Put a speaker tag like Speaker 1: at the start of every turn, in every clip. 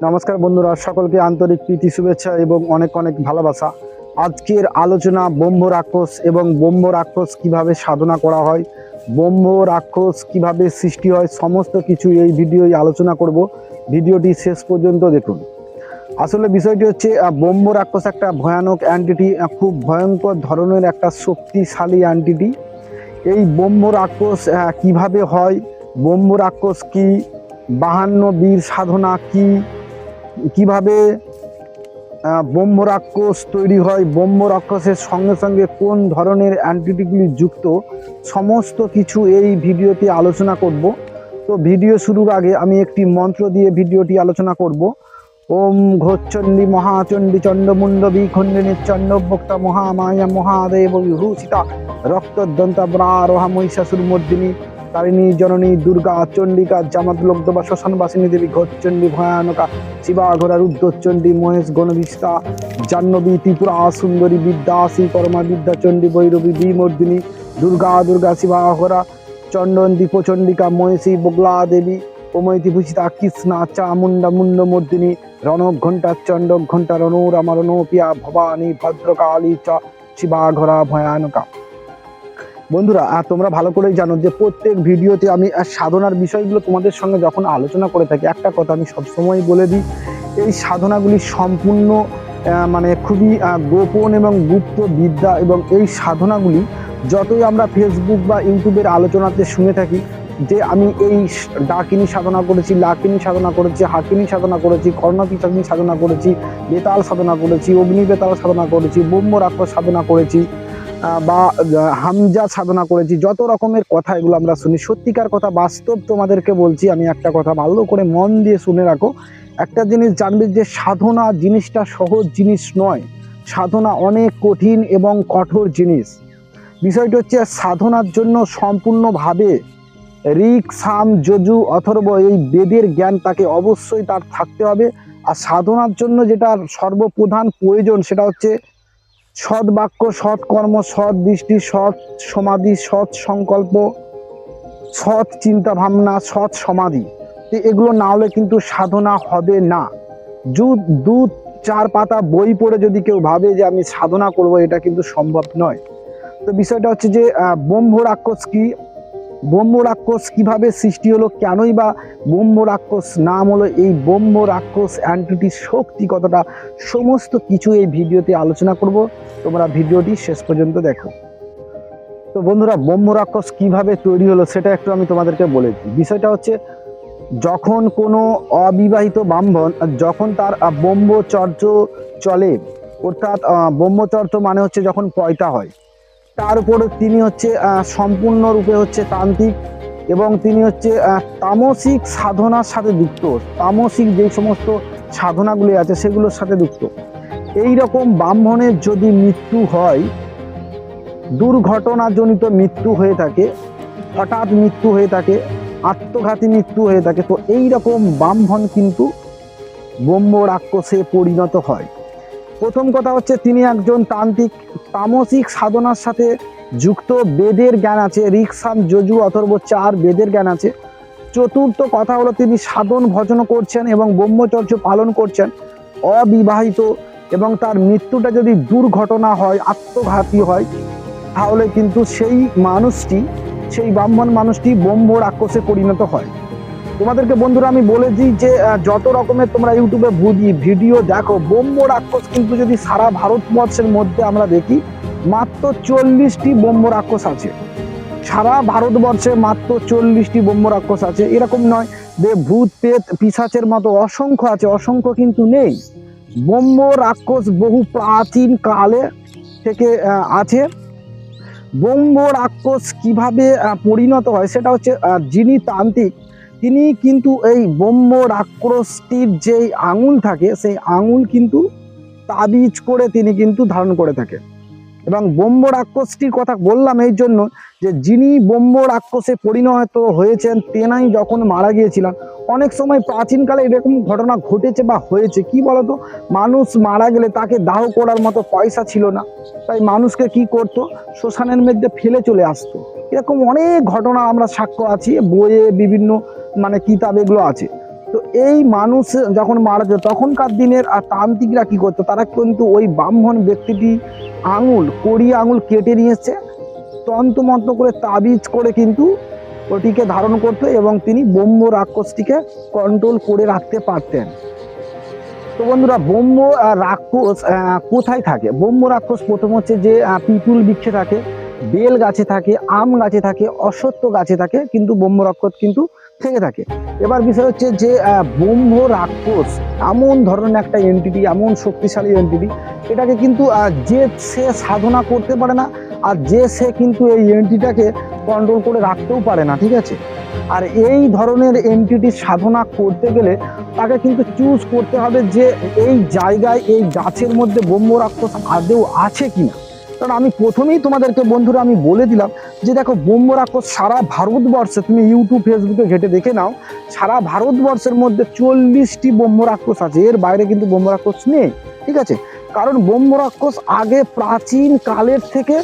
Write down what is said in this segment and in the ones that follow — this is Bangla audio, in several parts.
Speaker 1: নমস্কার বন্ধুরা, সকলকে আন্তরিক প্রীতি শুভেচ্ছা এবং অনেক অনেক ভালোবাসা। আজকের আলোচনা ব্রহ্ম রাক্ষস এবং ব্রহ্ম রাক্ষস কিভাবে সাধনা করা হয়, ব্রহ্ম রাক্ষস কিভাবে সৃষ্টি হয়, সমস্ত কিছু এই ভিডিওয় আলোচনা করব। ভিডিওটি শেষ পর্যন্ত দেখুন। আসলে বিষয়টি হচ্ছে ব্রহ্ম রাক্ষস একটা ভয়ানক অ্যান্টিটি, খুব ভয়ঙ্কর ধরনের একটা শক্তিশালী অ্যান্টিটি। এই ব্রহ্ম রাক্ষস কিভাবে হয়, ব্রহ্ম রাক্ষস কি, 52 বীর সাধনা কি, কিভাবে ব্রহ্ম রাক্ষস তৈরি হয়, ব্রহ্ম রাক্ষসের সঙ্গে সঙ্গে কোন ধরনের অ্যান্টিটিগুলি যুক্ত, সমস্ত কিছু এই ভিডিওতে আলোচনা করব। তো ভিডিও শুরুর আগে আমি একটি মন্ত্র দিয়ে ভিডিওটি আলোচনা করব। ওম ঘোচ্চণ্ডী মহাচণ্ডী চণ্ডমুণ্ড বিখণ্ডিনী চণ্ডভক্তা মহামায়া মহাদেব বিভূষিতা রক্তদন্তা ব্রারোহা মহিষাসুরমর্দিনী তারিণী জননী দুর্গা চণ্ডিকা জামাতলব্ধবা শ্মশানবাসিনী দেবী ঘোচ্চণ্ডী ভয়ানকা শিবাঘোরা রুদ্রচণ্ডী মহেশ গণবিস্তা জাহ্নবী ত্রিপুরা সুন্দরী বিদ্যাসী পরমা বিদ্যাচণ্ডী ভৈরবী বিমর্দিনী দুর্গা দুর্গা শিবাঘোরা চণ্ডন দীপচণ্ডিকা মহেশী বগলা দেবী ওমৈতি ভূষিতা কৃষ্ণা চামুণ্ডা মুন্ডমর্দিনী রণক ঘণ্টা চণ্ডক ঘণ্টা রণোরামা রণপিয়া ভবানী ভদ্রকালী চ শিবাঘোরা ভয়ানকা। বন্ধুরা, তোমরা ভালো করেই জানো যে প্রত্যেক ভিডিওতে আমি সাধনার বিষয়গুলো তোমাদের সঙ্গে যখন আলোচনা করে থাকি, একটা কথা আমি সবসময় বলে দিই, এই সাধনাগুলি সম্পূর্ণ মানে খুবই গোপন এবং গুপ্ত বিদ্যা। এবং এই সাধনাগুলি যতই আমরা ফেসবুক বা ইউটিউবের আলোচনাতে শুনে থাকি যে আমি এই ডাকিনী সাধনা করেছি, লাকিনী সাধনা করেছি, হাকিনী সাধনা করেছি, কর্ণপিশাচিনী সাধনা করেছি, বেতাল সাধনা করেছি, অগ্নি বেতাল সাধনা করেছি, ব্রহ্ম রাক্ষস সাধনা করেছি, বা হামজা সাধনা করেছি, যত রকমের কথা এগুলো আমরা শুনি। সত্যিকার কথা, বাস্তব তোমাদেরকে বলছি। আমি একটা কথা ভালো করে মন দিয়ে শুনে রাখো। একটা জিনিস জানবে যে সাধনা জিনিসটা সহজ জিনিস নয়। সাধনা অনেক কঠিন এবং কঠোর জিনিস। বিষয়টি হচ্ছে সাধনার জন্য সম্পূর্ণভাবে ঋক সাম যজু অথর্ব এই বেদের জ্ঞান তাকে অবশ্যই তার থাকতে হবে। আর সাধনার জন্য যেটা সর্বপ্রধান প্রয়োজন সেটা হচ্ছে সৎ বাক্য, সৎ কর্ম, সৎ দৃষ্টি, সৎ সমাধি, সৎ সংকল্প, সৎ চিন্তা ভাবনা, সৎ সমাধি। এগুলো না হলে কিন্তু সাধনা হবে না। দু চার পাতা বই পড়ে যদি কেউ ভাবে যে আমি সাধনা করব, এটা কিন্তু সম্ভব নয়। তো বিষয়টা হচ্ছে যে ব্রহ্ম রাক্ষস কি, ব্রহ্ম রাক্ষস কিভাবে সৃষ্টি হলো, কেনই বা ব্রহ্ম রাক্ষস নাম হলো, এই ব্রহ্ম রাক্ষস অ্যান্টিটির শক্তি কতটা, সমস্ত কিছু এই ভিডিওতে আলোচনা করব। তোমরা ভিডিওটি শেষ পর্যন্ত দেখো। তো বন্ধুরা, ব্রহ্ম রাক্ষস কিভাবে তৈরি হলো সেটা একটু আমি তোমাদেরকে বলেছি। বিষয়টা হচ্ছে যখন কোনো অবিবাহিত ব্রাহ্মণ যখন তার ব্রহ্মচর্য চলে, অর্থাৎ ব্রহ্মচর্য মানে হচ্ছে যখন পয়তা হয়, তার উপরে তিনি হচ্ছে সম্পূর্ণরূপে হচ্ছে তান্ত্রিক এবং তিনি হচ্ছে তামসিক সাধনার সাথে যুক্ত। তামসিক যে সমস্ত সাধনাগুলি আছে সেগুলোর সাথে যুক্ত। এই রকম ব্রাহ্মণের যদি মৃত্যু হয়, দুর্ঘটনাজনিত মৃত্যু হয়ে থাকে, হঠাৎ মৃত্যু হয়ে থাকে, আত্মঘাতী মৃত্যু হয়ে থাকে, তো এই রকম ব্রাহ্মণ কিন্তু ব্রহ্ম রাক্ষসে পরিণত হয়। প্রথম কথা হচ্ছে তিনি একজন তান্ত্রিক, তামসিক সাধনার সাথে যুক্ত, বেদের জ্ঞান আছে, ঋক সাম যজু অথর্ব 4 বেদের জ্ঞান আছে। চতুর্থ কথা হলো তিনি সাধন ভজন করছেন এবং ব্রহ্মচর্য পালন করছেন, অবিবাহিত, এবং তার মৃত্যুটা যদি দুর্ঘটনা হয়, আত্মঘাতী হয়, তাহলে কিন্তু সেই মানুষটি, সেই ব্রাহ্মণ মানুষটি ব্রহ্ম রাক্ষসে পরিণত হয়। তোমাদেরকে বন্ধুরা আমি বলে দিই যে যত রকমের তোমরা ইউটিউবে ভিডিও দেখো, ব্রহ্ম রাক্ষস কিন্তু যদি সারা ভারতবর্ষের মধ্যে আমরা দেখি, মাত্র 40টি ব্রহ্ম রাক্ষস আছে। সারা ভারতবর্ষে মাত্র 40টি ব্রহ্ম রাক্ষস আছে। এরকম নয় যে ভূত প্রেত পিশাচের মতো অসংখ্য আছে, অসংখ্য কিন্তু নেই। ব্রহ্ম রাক্ষস বহু প্রাচীন কালে থেকে আছে। ব্রহ্ম রাক্ষস কিভাবে পরিণত হয় সেটা হচ্ছে যিনি তান্ত্রিক তিনি কিন্তু এই ব্রহ্ম রাক্ষসটির যে আঙুল থাকে সেই আঙুল কিন্তু তাবিজ করে তিনি কিন্তু ধারণ করে থাকে। এবং ব্রহ্ম রাক্ষসটির কথা বললাম এই জন্য যে যিনি ব্রহ্ম রাক্ষসে পরিণত হয়েছেন তেনাই যখন মারা গিয়েছিলেন, অনেক সময় প্রাচীনকালে এরকম ঘটনা ঘটেছে বা হয়েছে। কি বলতো, মানুষ মারা গেলে তাকে দাহ করার মতো পয়সা ছিল না, তাই মানুষকে কি করতো, শ্মশানের মধ্যে ফেলে চলে আসতো। এরকম অনেক ঘটনা আমরা সাক্ষ্য আছি, বইয়ে বিভিন্ন মানে কিতাব এগুলো আছে। তো এই মানুষ যখন মারা যেত তখনকার দিনের তান্ত্রিকরা কি করতো, তারা কিন্তু ওই ব্রাহ্মণ ব্যক্তিটি কড়ি আঙুল কেটে নিয়েছে, তন্ত্রমন্ত্র করে তাবিজ করে কিন্তু ওটিকে ধারণ করতো এবং তিনি ব্রহ্ম রাক্ষসটিকে কন্ট্রোল করে রাখতে পারতেন। তো বন্ধুরা, ব্রহ্ম রাক্ষস কোথায় থাকে? ব্রহ্ম রাক্ষস প্রথম হচ্ছে যে পিপুল বৃক্ষে থাকে, বেল গাছে থাকে, আম গাছে থাকে, অশ্বত্থ গাছে থাকে, কিন্তু ব্রহ্ম রাক্ষস কিন্তু থেকে থাকে। এবার বিষয় হচ্ছে যে ব্রহ্ম রাক্ষস এমন ধরনের একটা এন্টিটি, এমন শক্তিশালী এন্টিটি, এটাকে কিন্তু যে সে সাধনা করতে পারে না, আর যে সে কিন্তু এই এন্টিটাকে কন্ট্রোল করে রাখতেও পারে না, ঠিক আছে। আর এই ধরনের এন্টিটি সাধনা করতে গেলে তাকে কিন্তু চুজ করতে হবে যে এই জায়গায়, এই গাছের মধ্যে ব্রহ্ম রাক্ষস আদৌ আছে কিনা। কারণ আমি প্রথমেই তোমাদেরকে বন্ধুরা আমি বলে দিলাম যে দেখো, ব্রহ্ম রাক্ষস সারা ভারতবর্ষে, তুমি ইউটিউব ফেসবুকে ঘেটে দেখে নাও, সারা ভারতবর্ষের মধ্যে 40টি ব্রহ্ম রাক্ষস আছে, এর বাইরে কিন্তু ব্রহ্ম রাক্ষস নেই, ঠিক আছে। কারণ ব্রহ্ম রাক্ষস আগে প্রাচীন কালের থেকে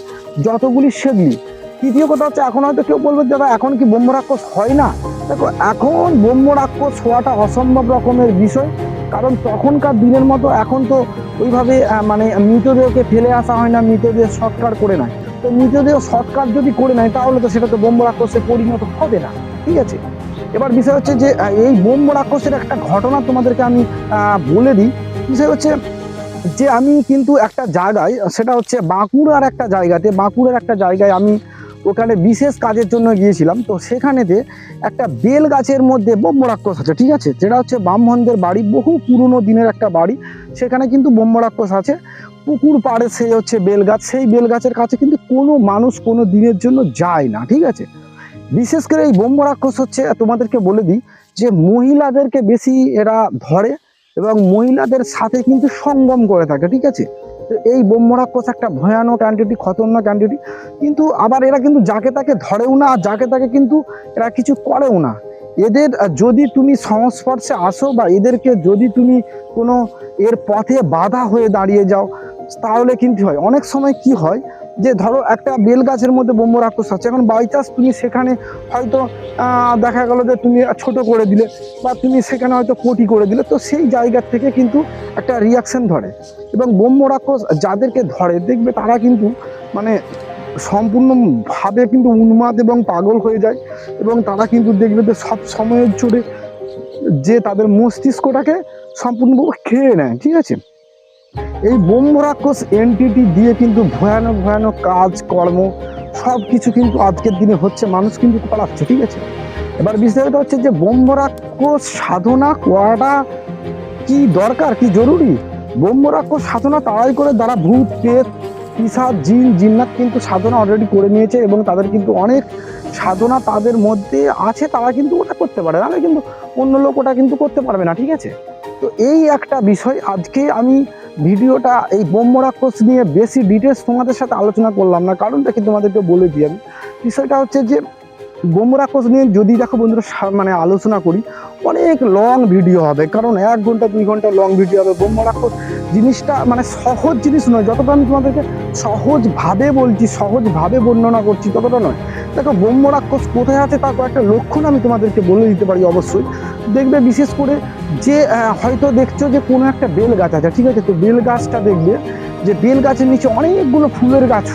Speaker 1: যতগুলি সেগুলি। তৃতীয় কথা হচ্ছে, এখন হয়তো কেউ বলবে দাদা এখন কি ব্রহ্ম রাক্ষস হয় না? দেখো, এখন ব্রহ্ম রাক্ষস হওয়াটা অসম্ভব রকমের বিষয়, কারণ তখনকার দিনের মতো এখন তো ওইভাবে মানে মৃতদেহকে ফেলে আসা হয় না, মৃতদেহ সৎকার করে নেয়। তো মৃতদেহ সৎকার যদি করে নেয় তাহলে তো সেটা তো ব্রহ্ম রাক্ষসে পরিণত হবে না, ঠিক আছে। এবার বিষয় হচ্ছে যে এই ব্রহ্ম রাক্ষসের একটা ঘটনা তোমাদেরকে আমি বলে দিই। বিষয় হচ্ছে যে আমি কিন্তু একটা জায়গায়, সেটা হচ্ছে বাঁকুড়ার একটা জায়গায় আমি ওখানে বিশেষ কাজের জন্য গিয়েছিলাম। তো সেখানেতে একটা বেল গাছের মধ্যে ব্রহ্ম রাক্ষস আছে, ঠিক আছে, যেটা হচ্ছে ব্রাহ্মণদের বাড়ি, বহু পুরনো দিনের একটা বাড়ি, সেখানে কিন্তু ব্রহ্ম রাক্ষস আছে। পুকুর পাড়ে সেই হচ্ছে বেল গাছ, সেই বেল গাছের কাছে কিন্তু কোনো মানুষ কোনো দিনের জন্য যায় না, ঠিক আছে। বিশেষ করে এই ব্রহ্ম রাক্ষস হচ্ছে, তোমাদেরকে বলে দিই যে মহিলাদেরকে বেশি এরা ধরে এবং মহিলাদের সাথে কিন্তু সঙ্গম করে থাকে, ঠিক আছে। তো এই ব্রহ্ম রাক্ষস একটা ভয়ানক অ্যান্টিটি, খতরনাক অ্যান্টিটি, কিন্তু আবার এরা কিন্তু যাকে তাকে ধরেও না, আর যাকে তাকে কিন্তু এরা কিছু করেও না। এদের যদি তুমি সংস্পর্শে আসো বা এদেরকে যদি তুমি কোনো এর পথে বাধা হয়ে দাঁড়িয়ে যাও, তাহলে কিন্তু হয় অনেক সময় কি হয় যে ধরো একটা বেল গাছের মধ্যে ব্রহ্ম রাক্ষস আছে, এখন বাই চান্স তুমি সেখানে হয়তো দেখা গেল যে তুমি ছোট করে দিলে বা তুমি সেখানে হয়তো কোটি করে দিলে, তো সেই জায়গা থেকে কিন্তু একটা রিয়াকশন ধরে। এবং ব্রহ্ম রাক্ষস যাদেরকে ধরে দেখবে তারা কিন্তু মানে সম্পূর্ণভাবে কিন্তু উন্মাদ এবং পাগল হয়ে যায়, এবং তারা কিন্তু দেখবে যে সব সময়ের জুড়ে যে তাদের মস্তিষ্কটাকে সম্পূর্ণভাবে খেয়ে নেয়, ঠিক আছে। এই ব্রহ্ম রাক্ষস এনটিটি দিয়ে কিন্তু ভয়ানক ভয়ানক কাজ কর্ম সব কিছু কিন্তু আজকের দিনে হচ্ছে, মানুষ কিন্তু পালাচ্ছে, ঠিক আছে। এবার বিষয়টা হচ্ছে যে ব্রহ্ম রাক্ষস সাধনা করাটা কি দরকার, কি জরুরি? ব্রহ্ম রাক্ষস সাধনা তারাই করে যারা ভূত প্রেত পিশাচ জিন জিন্নাত কিন্তু সাধনা অলরেডি করে নিয়েছে, এবং তাদের কিন্তু অনেক সাধনা তাদের মধ্যে আছে, তারা কিন্তু ওটা করতে পারে, নাহলে কিন্তু অন্য লোক ওটা কিন্তু করতে পারবে না, ঠিক আছে। তো এই একটা বিষয়, আজকে আমি ভিডিওটা এই ব্রহ্ম রাক্ষস নিয়ে বেশি ডিটেলস তোমাদের সাথে আলোচনা করলাম না, কারণটা কি তোমাদেরকে বলে দিই আমি। বিষয়টা হচ্ছে যে ব্রহ্ম রাক্ষস নিয়ে যদি দেখো বন্ধুরা মানে আলোচনা করি, অনেক লং ভিডিও হবে, কারণ 1 ঘন্টা 2 ঘন্টা লং ভিডিও হবে। ব্রহ্ম রাক্ষস জিনিসটা মানে সহজ জিনিস নয়, যতটা আমি তোমাদেরকে সহজভাবে বলছি, সহজভাবে বর্ণনা করছি ততটা নয়। দেখো, ব্রহ্ম রাক্ষস কোথায় আছে তার কয়েকটা লক্ষণ আমি তোমাদেরকে বলে দিতে পারি অবশ্যই। দেখবে বিশেষ করে যে হয়তো দেখছো যে কোনো একটা বেল গাছ আছে, ঠিক আছে, তো বেল গাছটা দেখবে যে বেল গাছের নিচে অনেকগুলো ফুলের গাছ,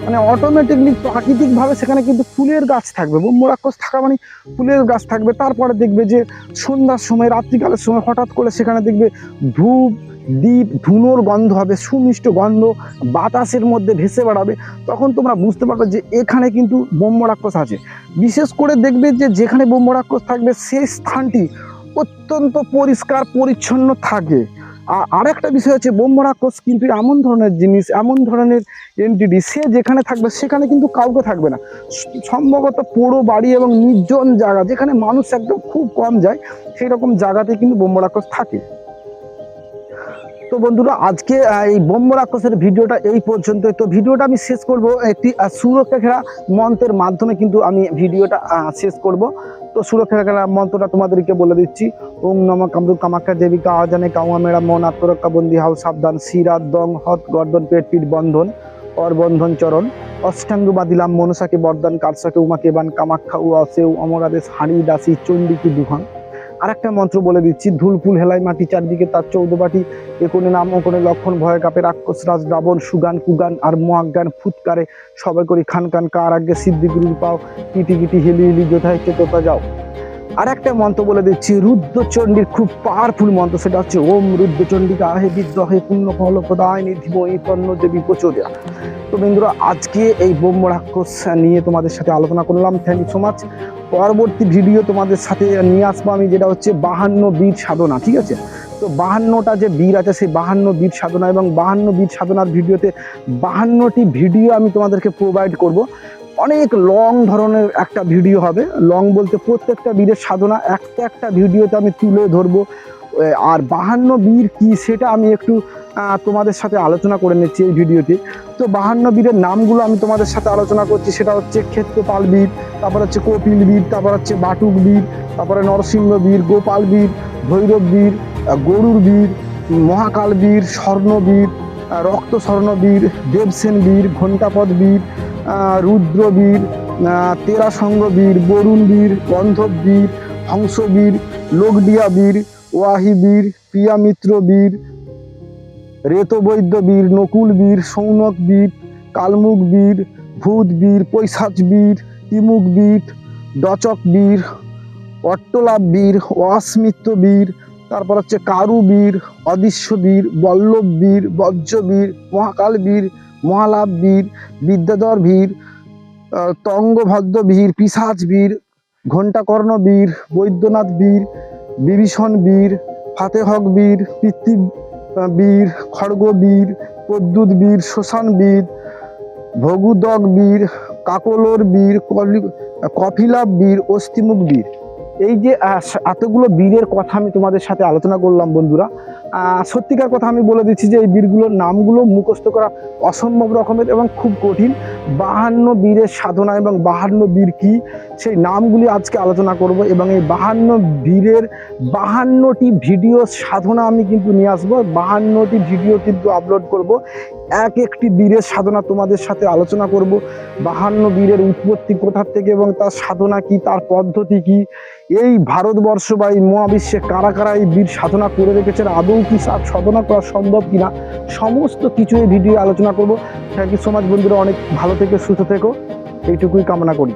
Speaker 1: মানে অটোমেটিকলি প্রাকৃতিকভাবে সেখানে কিন্তু ফুলের গাছ থাকবে। ব্রহ্ম রাক্ষস থাকা মানে ফুলের গাছ থাকবে। তারপরে দেখবে যে সন্ধ্যার সময়, রাত্রিকালের সময় হঠাৎ করে সেখানে দেখবে ধূপ দ্বীপ ধুনোর গন্ধ হবে, সুমিষ্ট গন্ধ বাতাসের মধ্যে ভেসে বেড়াবে। তখন তোমরা বুঝতে পারবে যে এখানে কিন্তু ব্রহ্ম রাক্ষস আছে। বিশেষ করে দেখবে যে যেখানে ব্রহ্ম রাক্ষস থাকবে সেই স্থানটি অত্যন্ত পরিষ্কার পরিচ্ছন্ন থাকে। আর একটা বিষয় হচ্ছে, ব্রহ্ম রাক্ষস কিন্তু এমন ধরনের জিনিস, এমন ধরনের এন্টিটি, সে যেখানে থাকবে সেখানে কিন্তু কাউকে থাকবে না। সম্ভবত পোড়ো বাড়ি এবং নির্জন জায়গা, যেখানে মানুষ একদম খুব কম যায়, সেই রকম জায়গাতে কিন্তু ব্রহ্ম রাক্ষস থাকে। তো বন্ধুরা, আজকে এই ব্রহ্ম রাক্ষসের ভিডিওটা এই পর্যন্ত। তো ভিডিওটা আমি শেষ করব একটি সুরক্ষা খেলা মন্ত্রের মাধ্যমে, কিন্তু আমি ভিডিওটা শেষ করব। তো সুরক্ষা খেলা মন্ত্রটা তোমাদেরকে বলে দিচ্ছি। ওং নম কামরূপ কামাখ্যা দেবীকা আজানে কাউয়া মেরা মন আত্মরক্ষা বন্দি হাও সাবধান শিরাত দং হত গর্দন পেট পিঠ বন্ধন অর বন্ধন চরণ অষ্টাঙ্গ বাদিলাম মনসাকে বরদান কারসাকে উমাকে বান কামাখ্যা উ অসেউ অমরাদেশ হাড়ি দাসী চণ্ডীকে দুহাং আরেকটা মন্ত্র বলে দিচ্ছি, ধুল ফুল হেলাই মাটি চারদিকে তার 14 বাটি, একনে নাম ওকনে লক্ষণ ভয় কাপে রাক্ষস রাজ রাবণ সুগান কুগান আর মহাজ্ঞান ফুৎকারে সবাই করি খান খান কার আগে সিদ্ধি গুরুর পাও কিটি কিটি হিলি হিলি যোথায় চেততা যাও। আর একটা মন্ত্র বলে দিচ্ছি, রুদ্রচণ্ডীর খুব পাওয়ারফুল মন্ত্র, সেটা হচ্ছে ওম রুদ্রচণ্ডীকা হে বিদ্রহে পুণ্য ফল প্রদায় নিধিময়ী তন্ন দেবী প্রচোদয়া। তো বন্ধুরা, আজকে এই ব্রহ্ম রাক্ষস নিয়ে তোমাদের সাথে আলোচনা করলাম। Thank you so much. পরবর্তী ভিডিও তোমাদের সাথে নিয়ে আসবো আমি, যেটা হচ্ছে 52 বীর সাধনা। ঠিক আছে, তো 52টা যে বীর আছে সেই 52 বীর সাধনা এবং 52 বীর সাধনার ভিডিওতে 52টি ভিডিও আমি তোমাদেরকে প্রোভাইড করব। অনেক লং ধরনের একটা ভিডিও হবে, লং বলতে প্রত্যেকটা বীরের সাধনা একটা ভিডিওতে আমি তুলে ধরবো। আর 52 বীর কি সেটা আমি একটু তোমাদের সাথে আলোচনা করে নিচ্ছি এই ভিডিওতে। তো 52 বীরের নামগুলো আমি তোমাদের সাথে আলোচনা করছি, সেটা হচ্ছে ক্ষেত্রপাল বীর, তারপর হচ্ছে কপিল বীর, তারপর হচ্ছে বাটুক বীর, তারপরে নরসিংহ বীর, গোপাল বীর, ভৈরব বীর, গরুর বীর, মহাকাল বীর, স্বর্ণবীর, রক্ত স্বর্ণবীর, দেবসেন বীর, ঘণ্টাপদ বীর, রুদ্রবীর, তেরাসঙ্গ বীর, বরুণ বীর, গন্ধব বীর, হংসবীর, লোকডিয়া বীর, ওয়াহি বীর, প্রিয়ামিত্র বীর, রেতবৈদ্য বীর, নকুল বীর, সৌনক বীর, কালমুক বীর, ভূত বীর, পৈশাচ বীর, তিমুক বীর, ডচক বীর, অট্টলাভ বীর, অস্মিত্র বীর, তারপর হচ্ছে কারু বীর, অদৃশ্য বীর, বল্লভ বীর, বজ্র বীর, মহাকাল বীর, মহালাভ বীর, বিদ্যাধর বীর, তঙ্গভদ্র বীর, পিশাচ বীর, ঘণ্টাকর্ণ বীর, বৈদ্যনাথ বীর, বিভীষণ বীর, ফাতেহক বীর, পিতৃ বীর, খড়গ বীর, প্রদ্যুৎ বীর, শ্মশান বীর, ভগুদক বীর, কাকলোর বীর, কপিলাভ বীর, অস্থিমুখ বীর। এই যে এতগুলো বীরের কথা আমি তোমাদের সাথে আলোচনা করলাম বন্ধুরা, সত্যিকার কথা আমি বলে দিচ্ছি যে এই বীরগুলোর নামগুলো মুখস্থ করা অসম্ভব রকমের এবং খুব কঠিন। 52 বীরের সাধনা এবং 52 বীর কি সেই নামগুলি আজকে আলোচনা করব এবং এই 52 বীরের 52টি ভিডিও সাধনা আমি কিন্তু নিয়ে আসবো, 52টি ভিডিও কিন্তু আপলোড করব। একটি বীরের সাধনা তোমাদের সাথে আলোচনা করব, 52 বীরের উৎপত্তি কোথা থেকে এবং তার সাধনা কি, তার পদ্ধতি কি, এই ভারতবর্ষ বা এই মহাবিশ্বে কারা কারা এই বীর সাধনা করে রেখেছেন, আদৌ কি সাধনা করা সম্ভব কিনা, সমস্ত কিছু এই ভিডিও আলোচনা করব। থ্যাংক ইউ সো মাচ বন্ধুরা, অনেক ভালো থেকে সুস্থ থেকো, এইটুকুই কামনা করি।